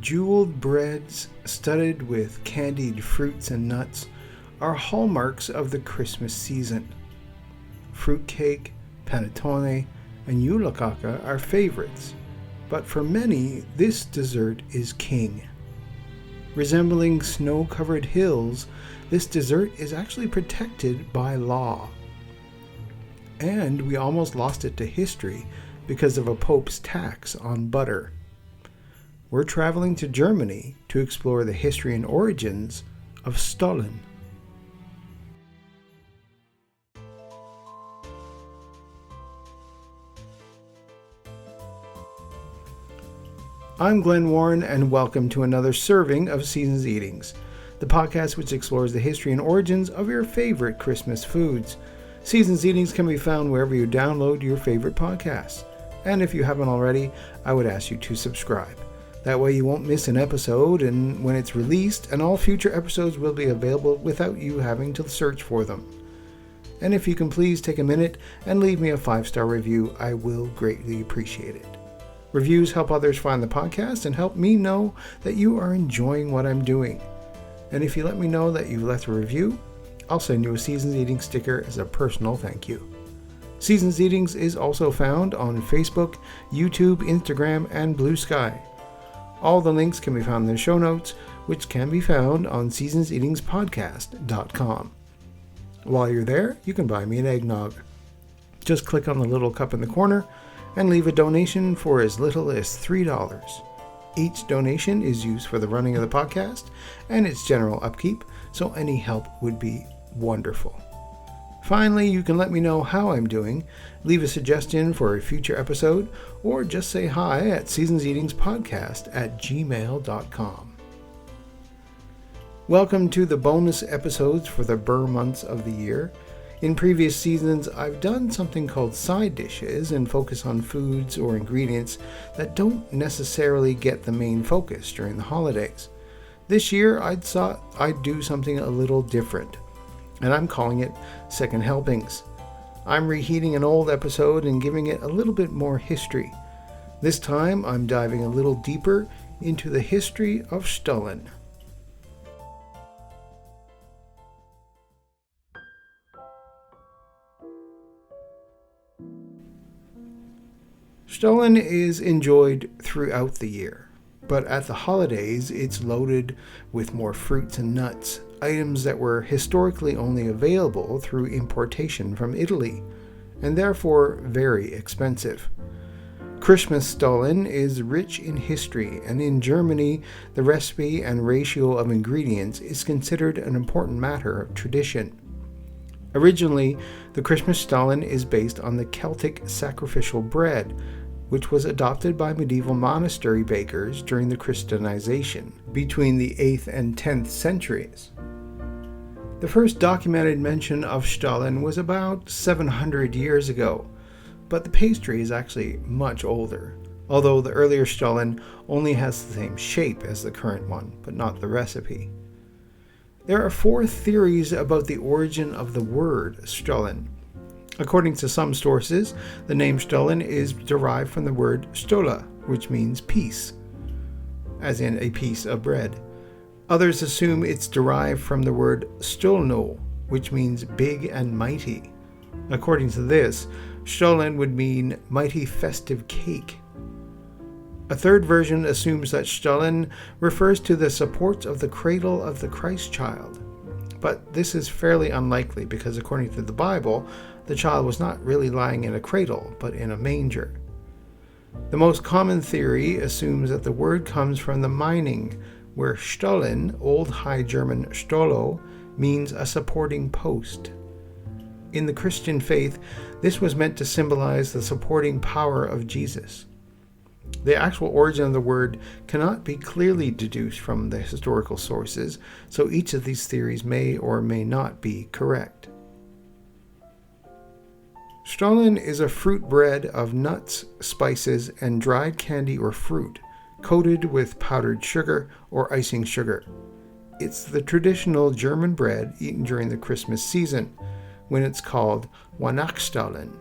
Jeweled breads studded with candied fruits and nuts are hallmarks of the Christmas season. Fruitcake, panettone, and julekake are favorites, but for many, this dessert is king. Resembling snow-covered hills, this dessert is actually protected by law. And we almost lost it to history because of a pope's tax on butter. We're traveling to Germany to explore the history and origins of Stollen. I'm Glenn Warren, and welcome to another serving of Seasons Eatings, the podcast which explores the history and origins of your favorite Christmas foods. Seasons Eatings can be found wherever you download your favorite podcasts. And if you haven't already, I would ask you to subscribe. That way you won't miss an episode and when it's released, and all future episodes will be available without you having to search for them. And if you can please take a minute and leave me a 5-star review, I will greatly appreciate it. Reviews help others find the podcast and help me know that you are enjoying what I'm doing. And if you let me know that you left a review, I'll send you a Seasons Eating sticker as a personal thank you. Seasons Eatings is also found on Facebook, YouTube, Instagram, and Blue Sky. All the links can be found in the show notes, which can be found on seasonseatingspodcast.com. While you're there, you can buy me an eggnog. Just click on the little cup in the corner and leave a donation for as little as $3. Each donation is used for the running of the podcast and its general upkeep, so any help would be wonderful. Finally, you can let me know how I'm doing, leave a suggestion for a future episode, or just say hi at seasonseatingspodcast@gmail.com. Welcome to the bonus episodes for the Burr months of the year. In previous seasons, I've done something called side dishes and focus on foods or ingredients that don't necessarily get the main focus during the holidays. This year, I thought I'd do something a little different, and I'm calling it Second Helpings. I'm reheating an old episode and giving it a little bit more history. This time, I'm diving a little deeper into the history of Stollen. Stollen is enjoyed throughout the year, but at the holidays it's loaded with more fruits and nuts, items that were historically only available through importation from Italy, and therefore very expensive. Christmas Stollen is rich in history, and in Germany the recipe and ratio of ingredients is considered an important matter of tradition. Originally, the Christmas Stollen is based on the Celtic sacrificial bread, which was adopted by medieval monastery bakers during the Christianization between the 8th and 10th centuries. The first documented mention of Stollen was about 700 years ago, but the pastry is actually much older, although the earlier Stollen only has the same shape as the current one, but not the recipe. There are 4 theories about the origin of the word Stollen. According to some sources, the name Stollen is derived from the word stola, which means piece, as in a piece of bread. Others assume it's derived from the word stolno, which means big and mighty. According to this, Stollen would mean mighty festive cake. A third version assumes that Stollen refers to the supports of the cradle of the Christ child. But this is fairly unlikely because according to the Bible, the child was not really lying in a cradle, but in a manger. The most common theory assumes that the word comes from the mining, where Stollen, Old High German stolo, means a supporting post. In the Christian faith, this was meant to symbolize the supporting power of Jesus. The actual origin of the word cannot be clearly deduced from the historical sources, so each of these theories may or may not be correct. Stollen is a fruit bread of nuts, spices, and dried candy or fruit, coated with powdered sugar or icing sugar. It's the traditional German bread eaten during the Christmas season, when it's called Weihnachtsstollen,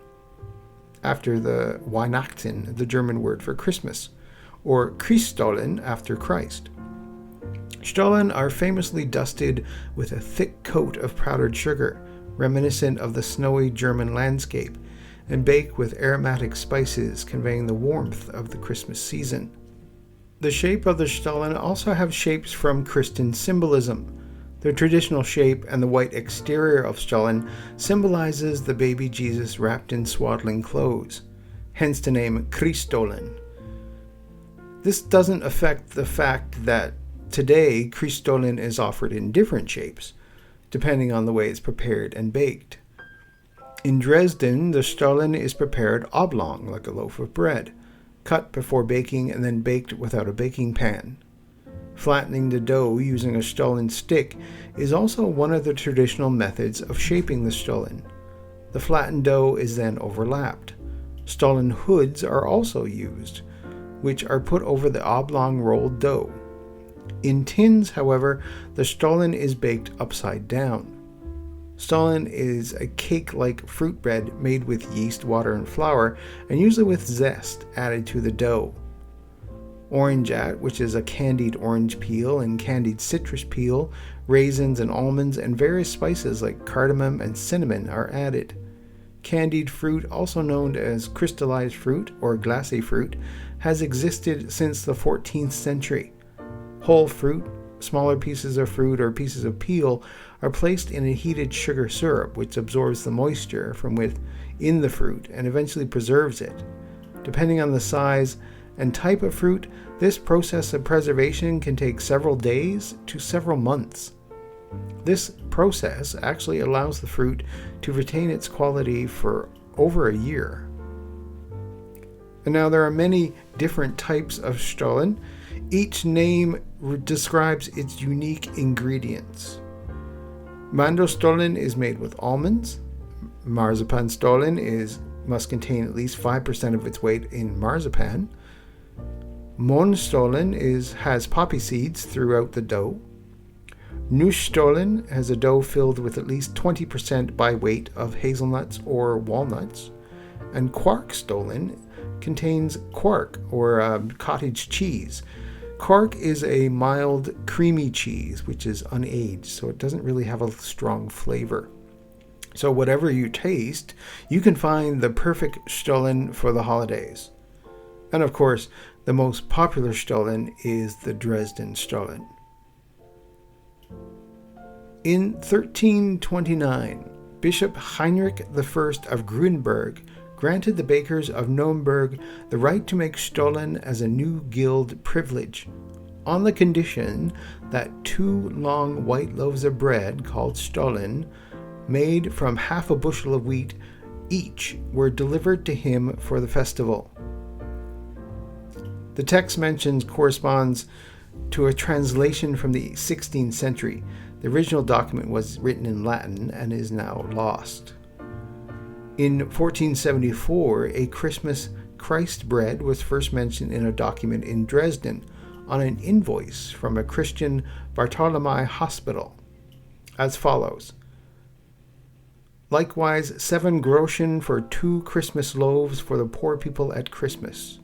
after the Weihnachten, the German word for Christmas, or Stollen after Christ. Stollen are famously dusted with a thick coat of powdered sugar, reminiscent of the snowy German landscape, and baked with aromatic spices conveying the warmth of the Christmas season. The shape of the Stollen also have shapes from Christian symbolism. The traditional shape and the white exterior of Stollen symbolizes the baby Jesus wrapped in swaddling clothes, hence the name Stollen. This doesn't affect the fact that today Stollen is offered in different shapes, depending on the way it's prepared and baked. In Dresden, the Stollen is prepared oblong, like a loaf of bread, cut before baking and then baked without a baking pan. Flattening the dough using a Stollen stick is also one of the traditional methods of shaping the Stollen. The flattened dough is then overlapped. Stollen hoods are also used, which are put over the oblong rolled dough. In tins, however, the Stollen is baked upside down. Stollen is a cake-like fruit bread made with yeast, water, and flour, and usually with zest added to the dough. Orangeat, which is a candied orange peel, and candied citrus peel, raisins and almonds, and various spices like cardamom and cinnamon are added. Candied fruit, also known as crystallized fruit or glassy fruit, has existed since the 14th century. Whole fruit, smaller pieces of fruit, or pieces of peel are placed in a heated sugar syrup which absorbs the moisture from within the fruit and eventually preserves it. Depending on the size and type of fruit, this process of preservation can take several days to several months. This process actually allows the fruit to retain its quality for over a year. And now there are many different types of Stollen. Each name describes its unique ingredients. Mandelsstollen is made with almonds. Marzipan Stollen must contain at least 5% of its weight in marzipan. Mohnstollen has poppy seeds throughout the dough. Nussstollen has a dough filled with at least 20% by weight of hazelnuts or walnuts. And Quarkstollen contains quark or cottage cheese. Quark is a mild, creamy cheese, which is unaged, so it doesn't really have a strong flavor. So whatever you taste, you can find the perfect Stollen for the holidays. And of course, the most popular Stollen is the Dresden Stollen. In 1329, Bishop Heinrich I of Grünberg granted the bakers of Nuremberg the right to make Stollen as a new guild privilege, on the condition that 2 long white loaves of bread, called Stollen, made from half a bushel of wheat each, were delivered to him for the festival. The text mentions corresponds to a translation from the 16th century. The original document was written in Latin and is now lost. In 1474, a Christmas Christ bread was first mentioned in a document in Dresden on an invoice from a Christian Bartholomew hospital, as follows: likewise 7 groschen for 2 Christmas loaves for the poor people at Christmas.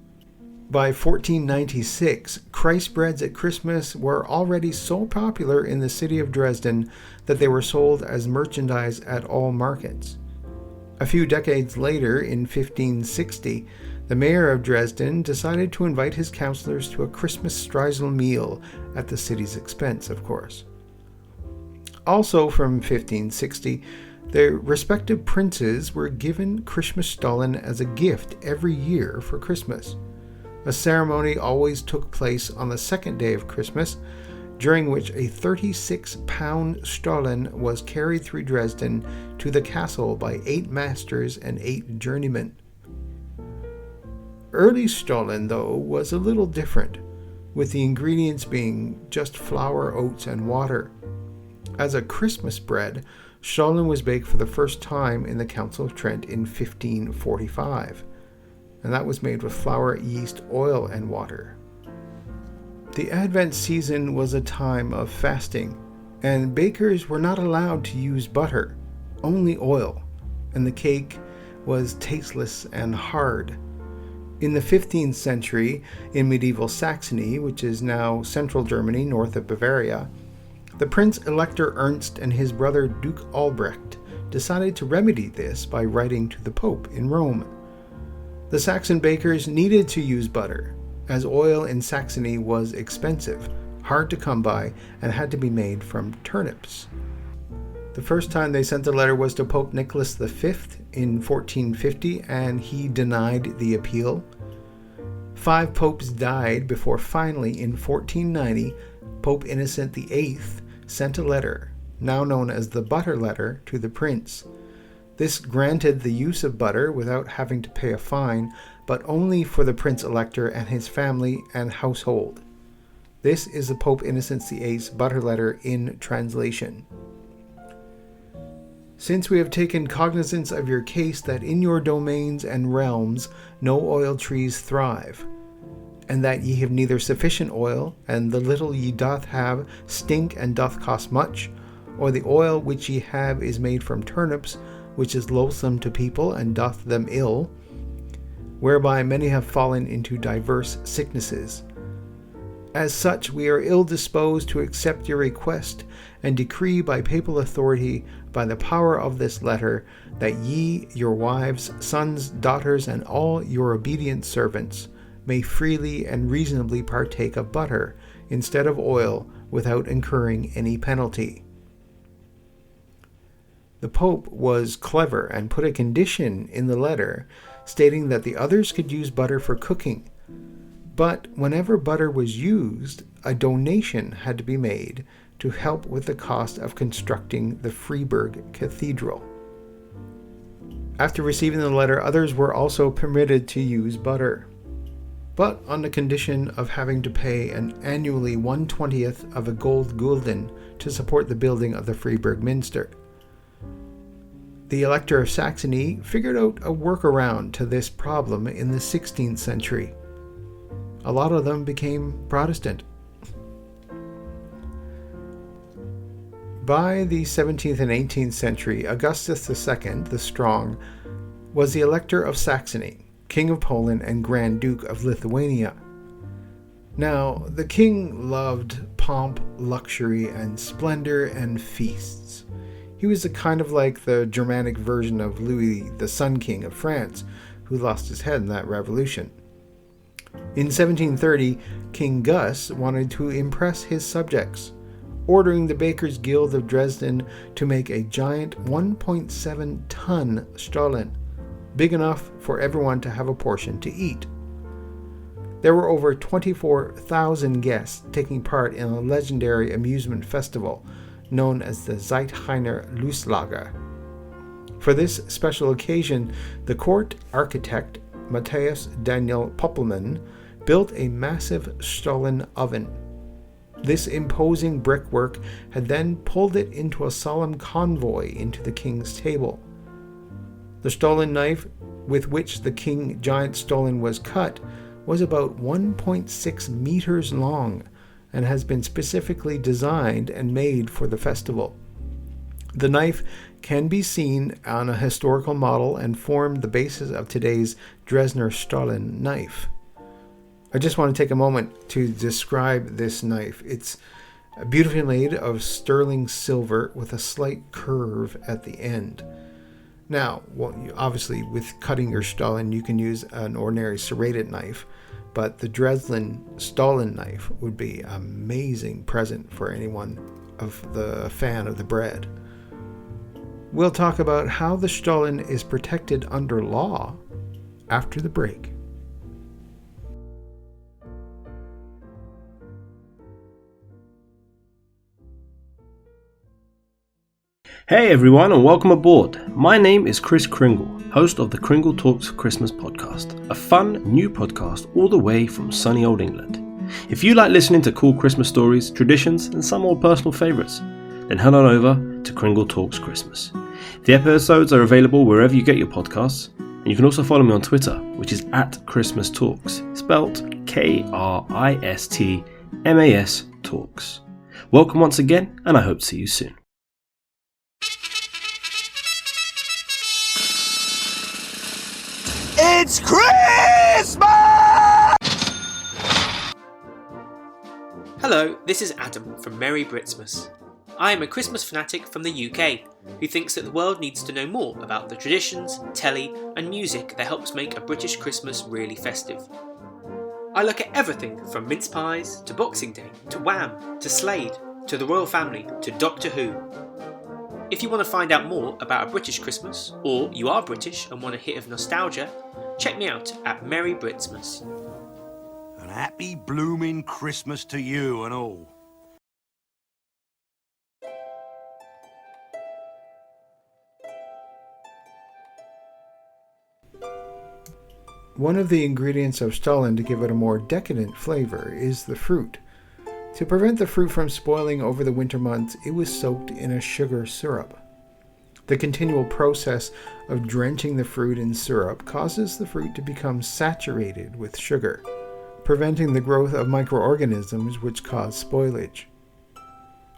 By 1496, Christ breads at Christmas were already so popular in the city of Dresden that they were sold as merchandise at all markets. A few decades later, in 1560, the mayor of Dresden decided to invite his councillors to a Christmas Streusel meal at the city's expense, of course. Also from 1560, their respective princes were given Christmas Stollen as a gift every year for Christmas. A ceremony always took place on the second day of Christmas, during which a 36-pound Stollen was carried through Dresden to the castle by 8 masters and 8 journeymen. Early Stollen, though, was a little different, with the ingredients being just flour, oats, and water. As a Christmas bread, Stollen was baked for the first time in the Council of Trent in 1545, and that was made with flour, yeast, oil, and water. The Advent season was a time of fasting, and bakers were not allowed to use butter, only oil, and the cake was tasteless and hard. In the 15th century, in medieval Saxony, which is now central Germany north of Bavaria, the Prince Elector Ernst and his brother Duke Albrecht decided to remedy this by writing to the Pope in Rome. The Saxon bakers needed to use butter, as oil in Saxony was expensive, hard to come by, and had to be made from turnips. The first time they sent a letter was to Pope Nicholas V in 1450, and he denied the appeal. 5 popes died before finally, in 1490, Pope Innocent VIII sent a letter, now known as the Butter Letter, to the prince. This granted the use of butter without having to pay a fine, but only for the Prince Elector and his family and household. This is the Pope Innocent VIII's Butter Letter in translation. Since we have taken cognizance of your case that in your domains and realms no oil trees thrive, and that ye have neither sufficient oil, and the little ye doth have stink and doth cost much, or the oil which ye have is made from turnips, which is loathsome to people and doth them ill, whereby many have fallen into diverse sicknesses. As such, we are ill disposed to accept your request, and decree by papal authority, by the power of this letter, that ye, your wives, sons, daughters, and all your obedient servants, may freely and reasonably partake of butter instead of oil without incurring any penalty. The Pope was clever and put a condition in the letter stating that the others could use butter for cooking. But whenever butter was used, a donation had to be made to help with the cost of constructing the Freiburg Cathedral. After receiving the letter, others were also permitted to use butter, but on the condition of having to pay an annually 1/20th of a gold gulden to support the building of the Freiburg Minster. The Elector of Saxony figured out a workaround to this problem in the 16th century. A lot of them became Protestant. By the 17th and 18th century, Augustus II, the Strong, was the Elector of Saxony, King of Poland and Grand Duke of Lithuania. Now, the king loved pomp, luxury, and splendor and feasts. He was kind of like the Germanic version of Louis the Sun King of France, who lost his head in that revolution. In 1730, King Gus wanted to impress his subjects, ordering the Bakers' Guild of Dresden to make a giant 1.7-ton Stollen, big enough for everyone to have a portion to eat. There were over 24,000 guests taking part in a legendary amusement festival known as the Zeithainer Lustlager. For this special occasion, the court architect Matthias Daniel Poppelmann built a massive Stollen oven. This imposing brickwork had then pulled it into a solemn convoy into the king's table. The Stollen knife with which the king giant Stollen was cut was about 1.6 meters long and has been specifically designed and made for the festival. The knife can be seen on a historical model and form the basis of today's Dresdner Stollen knife. I just want to take a moment to describe this knife. It's beautifully made of sterling silver with a slight curve at the end. Now, obviously, with cutting your Stollen, you can use an ordinary serrated knife, but the Dresden Stollen knife would be an amazing present for anyone of the fan of the bread. We'll talk about how the Stollen is protected under law after the break. Hey everyone, and welcome aboard. My name is Chris Kringle, host of the Kringle Talks Christmas podcast, a fun new podcast all the way from sunny old England. If you like listening to cool Christmas stories, traditions, and some more personal favourites, then head on over to Kringle Talks Christmas. The episodes are available wherever you get your podcasts, and you can also follow me on Twitter, which is @ChristmasTalks, spelt KRISTMAS Talks. Welcome once again, and I hope to see you soon. It's Christmas! Hello, this is Adam from Merry Britsmas. I am a Christmas fanatic from the UK who thinks that the world needs to know more about the traditions, telly and music that helps make a British Christmas really festive. I look at everything from mince pies to Boxing Day to Wham to Slade to the Royal Family to Doctor Who. If you want to find out more about a British Christmas, or you are British and want a hit of nostalgia, check me out at Merry Britsmas. An happy blooming Christmas to you and all. One of the ingredients of Stollen to give it a more decadent flavor is the fruit. To prevent the fruit from spoiling over the winter months, it was soaked in a sugar syrup. The continual process of drenching the fruit in syrup causes the fruit to become saturated with sugar, preventing the growth of microorganisms which cause spoilage.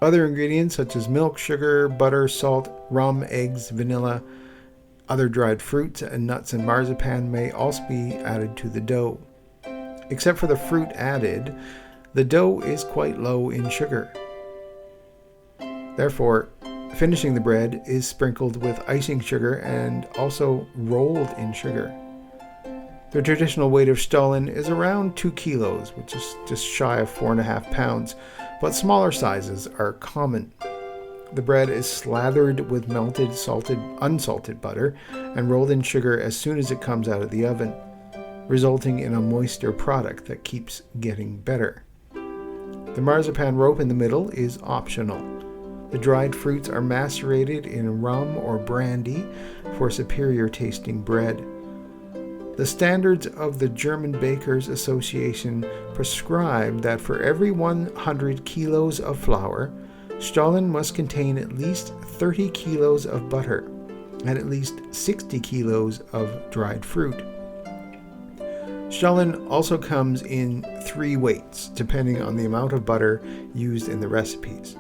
Other ingredients such as milk, sugar, butter, salt, rum, eggs, vanilla, other dried fruits and nuts and marzipan may also be added to the dough. Except for the fruit added, the dough is quite low in sugar. Therefore, finishing the bread is sprinkled with icing sugar and also rolled in sugar. The traditional weight of Stollen is around 2 kilos, which is just shy of 4.5 pounds, but smaller sizes are common. The bread is slathered with melted, unsalted butter and rolled in sugar as soon as it comes out of the oven, resulting in a moister product that keeps getting better. The marzipan rope in the middle is optional. The dried fruits are macerated in rum or brandy for superior tasting bread. The standards of the German Bakers Association prescribe that for every 100 kilos of flour, Stollen must contain at least 30 kilos of butter and at least 60 kilos of dried fruit. Stollen also comes in 3 weights, depending on the amount of butter used in the recipes.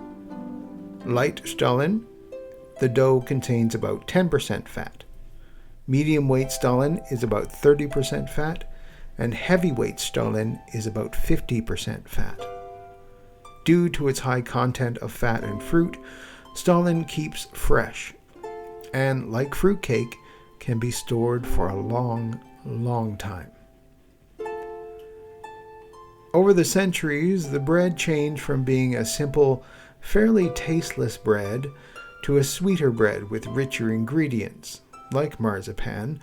Light Stollen, the dough contains about 10% fat. Medium weight Stollen is about 30% fat, and heavyweight Stollen is about 50% fat. Due to its high content of fat and fruit, Stollen keeps fresh, and like fruitcake, can be stored for a long, long time. Over the centuries, the bread changed from being a simple, fairly tasteless bread to a sweeter bread with richer ingredients, like marzipan,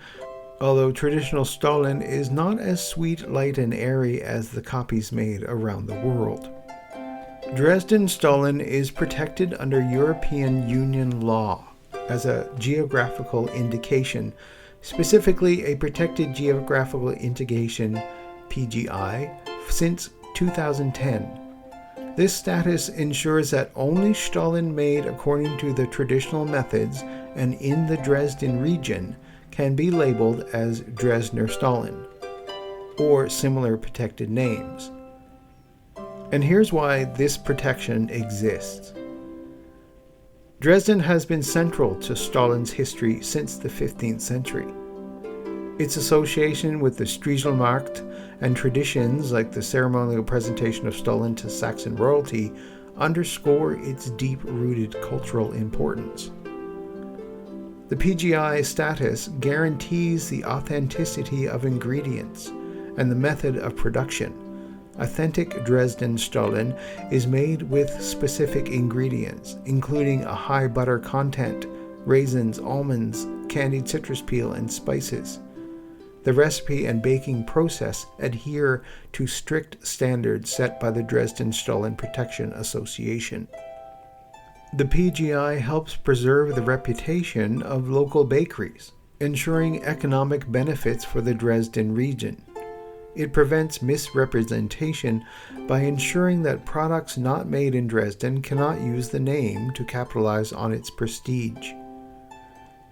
although traditional Stollen is not as sweet, light, and airy as the copies made around the world. Dresden Stollen is protected under European Union law as a geographical indication, specifically a protected geographical indication (PGI) since 2010. This status ensures that only Stollen made according to the traditional methods and in the Dresden region can be labeled as Dresdner Stollen or similar protected names. And here's why this protection exists. Dresden has been central to Stollen's history since the 15th century. Its association with the Striezelmarkt and traditions like the ceremonial presentation of Stollen to Saxon royalty underscore its deep-rooted cultural importance. The PGI status guarantees the authenticity of ingredients and the method of production. Authentic Dresden Stollen is made with specific ingredients, including a high butter content, raisins, almonds, candied citrus peel, and spices. The recipe and baking process adhere to strict standards set by the Dresden Stollen Protection Association. The PGI helps preserve the reputation of local bakeries, ensuring economic benefits for the Dresden region. It prevents misrepresentation by ensuring that products not made in Dresden cannot use the name to capitalize on its prestige.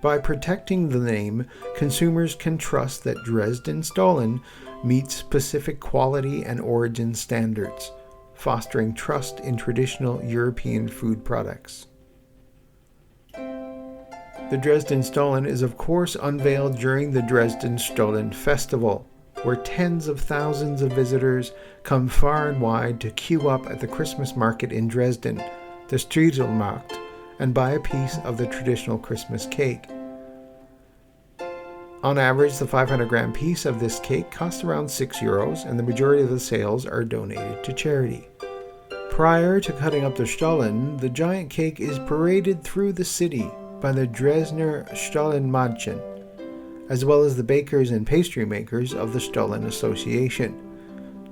By protecting the name, consumers can trust that Dresden Stollen meets specific quality and origin standards, fostering trust in traditional European food products. The Dresden Stollen is of course unveiled during the Dresden Stollen Festival, where tens of thousands of visitors come far and wide to queue up at the Christmas market in Dresden, the Striezelmarkt, and buy a piece of the traditional Christmas cake. On average, the 500-gram piece of this cake costs around €6, and the majority of the sales are donated to charity. Prior to cutting up the Stollen, the giant cake is paraded through the city by the Dresdner Stollenmädchen, as well as the bakers and pastry makers of the Stollen Association.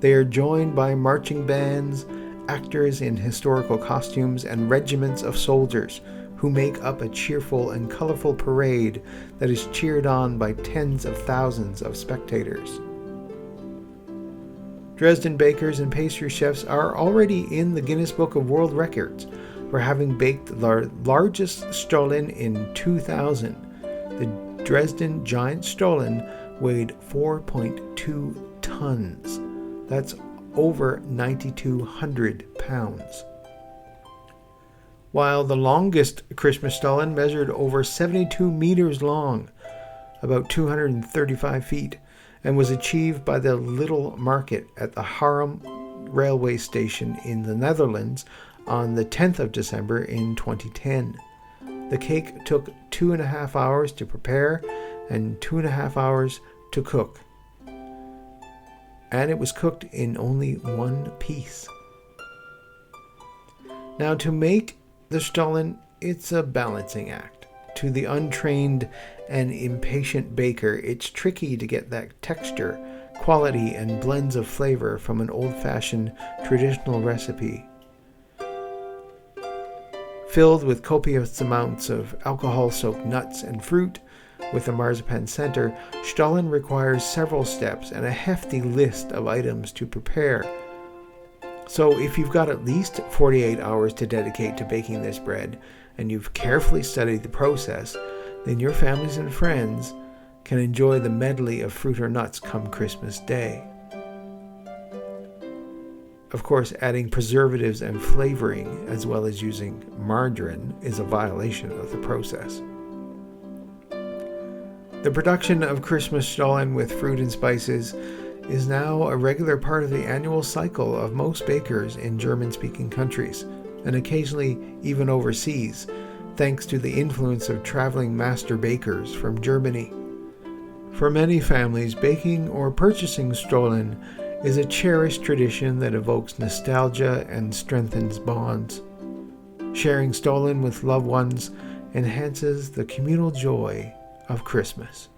They are joined by marching bands, actors in historical costumes, and regiments of soldiers who make up a cheerful and colorful parade that is cheered on by tens of thousands of spectators. Dresden bakers and pastry chefs are already in the Guinness Book of World Records for having baked the largest Stollen in 2000. The Dresden Giant Stollen weighed 4.2 tons. That's over 9,200 pounds. While the longest Christmas Stollen measured over 72 meters long, about 235 feet, and was achieved by the Little Market at the Haarlem railway station in the Netherlands on the 10th of December in 2010. The cake took 2.5 hours to prepare and 2.5 hours to cook. And it was cooked in only one piece. Now, to make the Stollen, it's a balancing act. To the untrained and impatient baker, it's tricky to get that texture, quality, and blends of flavor from an old-fashioned traditional recipe. Filled with copious amounts of alcohol-soaked nuts and fruit, with a marzipan center, Stollen requires several steps and a hefty list of items to prepare. So if you've got at least 48 hours to dedicate to baking this bread, and you've carefully studied the process, then your families and friends can enjoy the medley of fruit or nuts come Christmas Day. Of course, adding preservatives and flavoring, as well as using margarine, is a violation of the process. The production of Christmas Stollen with fruit and spices is now a regular part of the annual cycle of most bakers in German-speaking countries, and occasionally even overseas, thanks to the influence of traveling master bakers from Germany. For many families, baking or purchasing Stollen is a cherished tradition that evokes nostalgia and strengthens bonds. Sharing Stollen with loved ones enhances the communal joy of Christmas.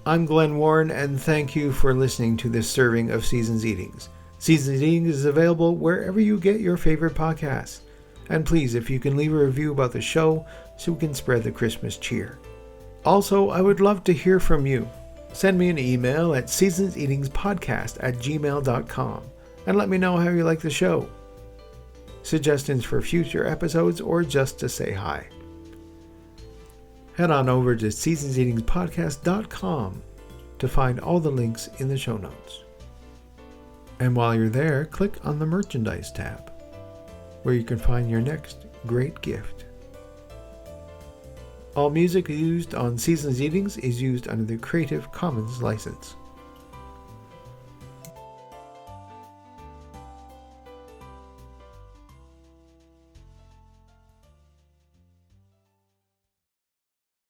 I'm Glenn Warren, and thank you for listening to this serving of Seasons Eatings. Seasons Eatings is available wherever you get your favorite podcasts. And please, if you can leave a review about the show so we can spread the Christmas cheer. Also, I would love to hear from you. Send me an email at seasonseatingspodcast@gmail.com and let me know how you like the show, suggestions for future episodes, or just to say hi. Head on over to seasonseatingspodcast.com to find all the links in the show notes. And while you're there, click on the Merchandise tab, where you can find your next great gift. All music used on Seasons Eatings is used under the Creative Commons license.